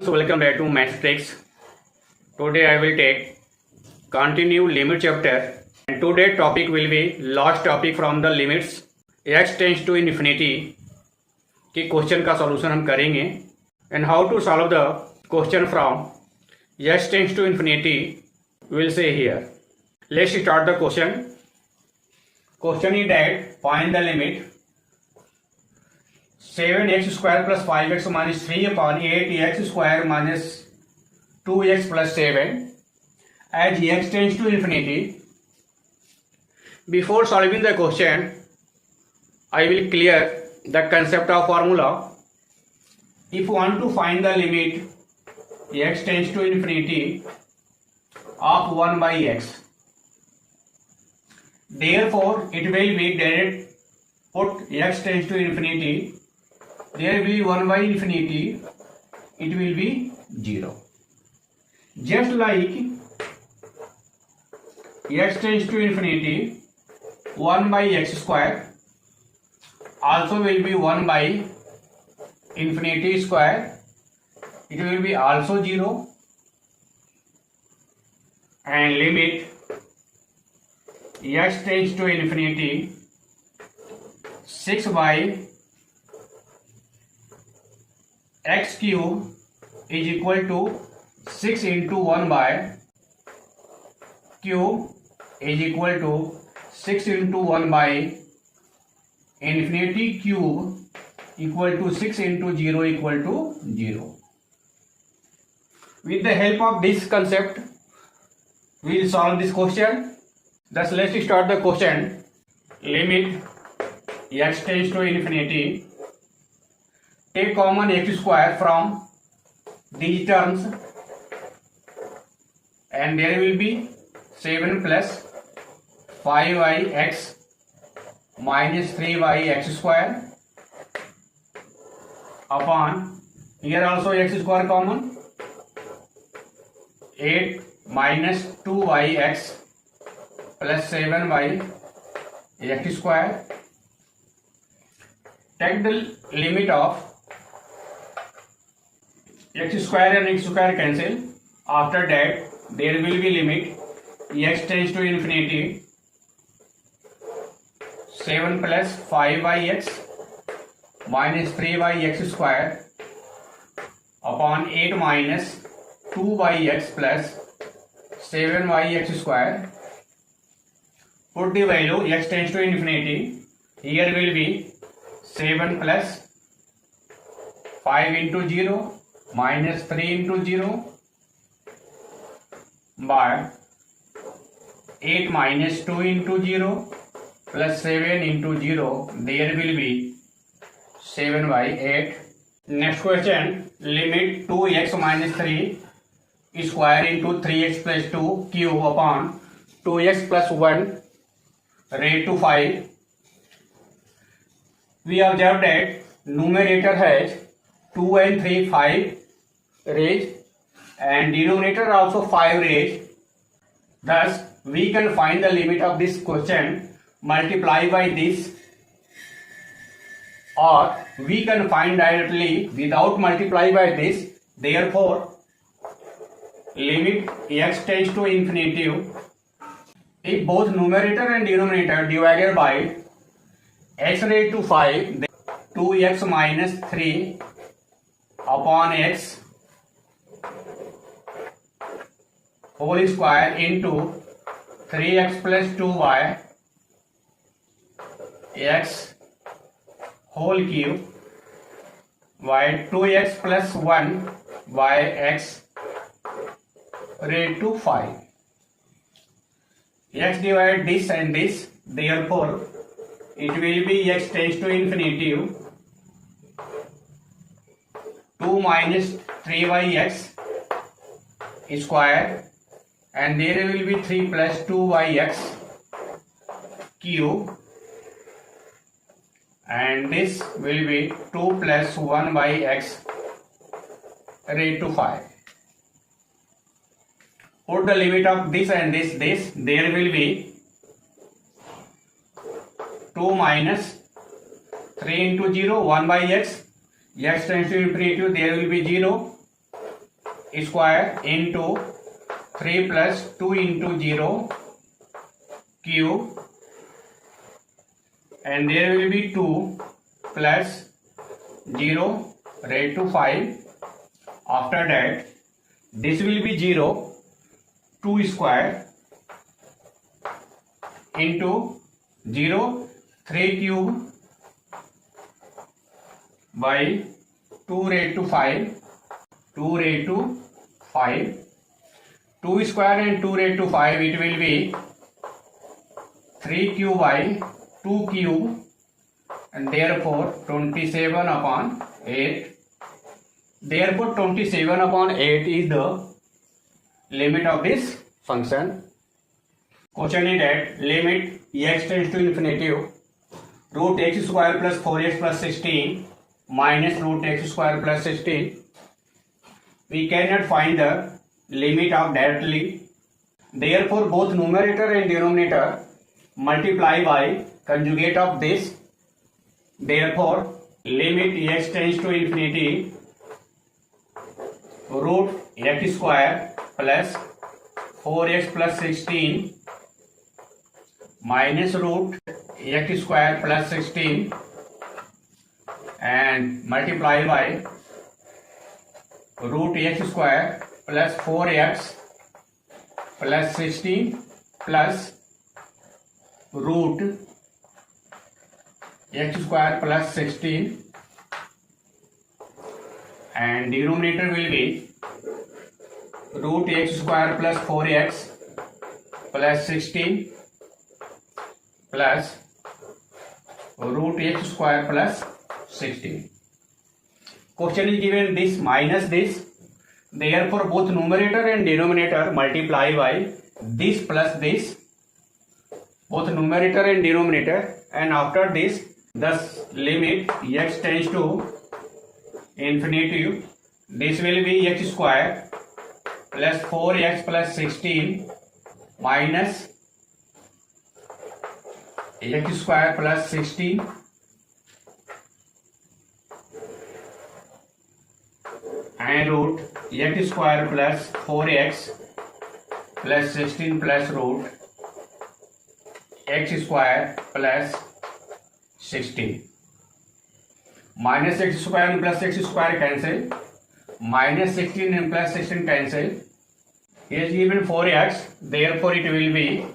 So welcome back to Math Tricks. Today I will take continue limit chapter, and today topic will be last topic from the limits x tends to infinity के question का solution हम करेंगे and how to solve the question from x tends to infinity we'll say here. Let's start the question. Question is that find the limit 7x square plus 5x minus 3 upon 8x square minus 2x plus 7 as x tends to infinity. Before solving the question, I will clear the concept of formula. If you want to find the limit x tends to infinity of 1 by x, therefore it will be direct put x tends to infinity. There will be 1 by infinity, it will be 0. Just like x tends to infinity, 1 by x square also will be 1 by infinity square, it will be also 0, and limit x tends to infinity 6 by x cube is equal to 6 into 1 by cube is equal to 6 into 1 by infinity cube equal to 6 into 0 equal to 0. With the help of this concept, we will solve this question. Thus, let's start the question. Limit x tends to infinity. Take common x square from these terms and there will be 7 plus 5x minus 3x square upon, here also x square common, 8 minus 2x plus 7y x square. Take the limit of x square and x square cancel. After that there will be limit x tends to infinity 7 plus 5x minus 3x square upon 8 minus 2x plus 7x square. Put the value x tends to infinity. Here will be 7 plus 5 into 0 minus 3 into 0 by 8 minus 2 into 0 plus 7 into 0. There will be 7 by 8. Next question. Limit 2x minus 3 square into 3x plus 2 cube upon 2x plus 1 raised to 5. We observe that numerator has 2 and 3 5 raised and denominator also 5 raised. Thus we can find the limit of this question, multiply by this, or we can find directly without multiply by this. Therefore limit x tends to infinity if both numerator and denominator divided by x raised to 5, then 2x minus 3 upon x whole square into 3x plus 2y x whole cube by 2x plus 1 by x raised to 5. X divide this and this, therefore it will be x tends to infinity 2 minus 3yx square and there will be 3 plus 2yx cube and this will be 2 plus 1 by x raised to 5. Put the limit of this and this, there will be 2 minus 3 into 0, 1 by x tends to infinity, there will be 0 square into 3 plus 2 into 0 cube, and there will be 2 plus 0 raised to 5. After that, this will be 0, 2 square into 0, 3 cube by 2 raised to 5, 2 raised to 5, 2 square and 2 raised to 5, it will be 3 cube by 2 cube, and therefore 27 upon 8. Therefore 27 upon 8 is the limit of this function. Question is that limit x tends to infinity root x square plus 4x plus 16 minus root x square plus 16. We cannot find the limit of directly. Therefore both numerator and denominator multiply by conjugate of this. Therefore limit x tends to infinity root x square plus 4x plus 16 minus root x square plus 16 and multiply by root x square plus 4x plus 16 plus root x square plus 16, and denominator will be root x square plus 4x plus 16 plus root x square plus 16. Question is given this minus this, therefore both numerator and denominator multiply by this plus this, both numerator and denominator, and after this thus limit x tends to infinity. This will be x square plus 4x plus 16 minus x square plus 16 and root x square plus 4x plus 16 plus root x square plus 16. Minus x square and plus x square cancel, minus 16 and plus 16 cancel. Here is given 4x, therefore it will be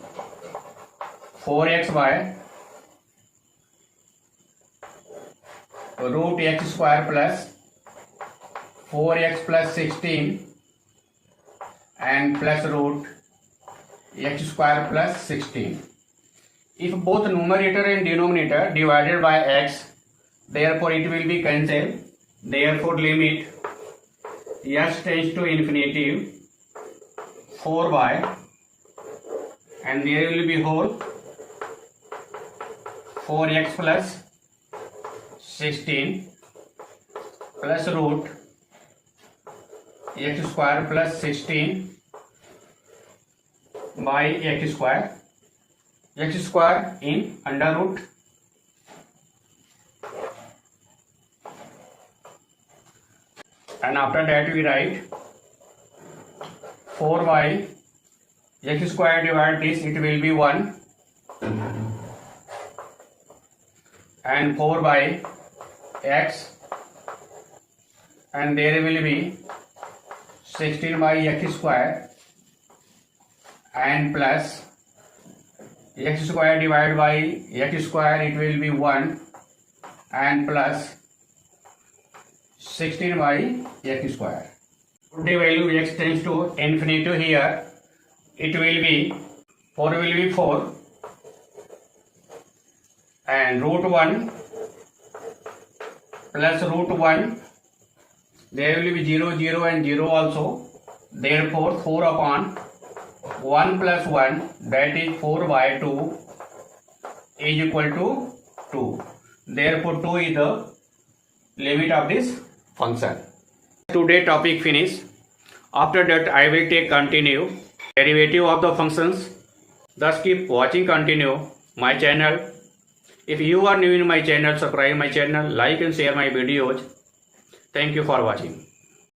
4x by root x square plus 4x plus 16 and plus root x square plus 16. If both numerator and denominator divided by x, therefore it will be cancelled. Therefore limit x tends to infinity 4 by, and there will be whole 4x plus 16 plus root x square plus 16 by x square in under root, and after that we write 4 by x square divided this, it will be 1, and 4 by x, and there will be 16 by x square and plus x square divided by x square, it will be 1 and plus 16 by x square. The value x tends to infinity here, it will be 4 will be 4 and root 1 plus root 1, there will be 0 0 and 0 also, therefore 4 upon 1 plus 1, that is 4 by 2 is equal to 2. Therefore 2 is the limit of this function. Today topic finish. After that I will take continue derivative of the functions. Thus keep watching continue my channel. If you are new in my channel, subscribe my channel, like and share my videos. Thank you for watching.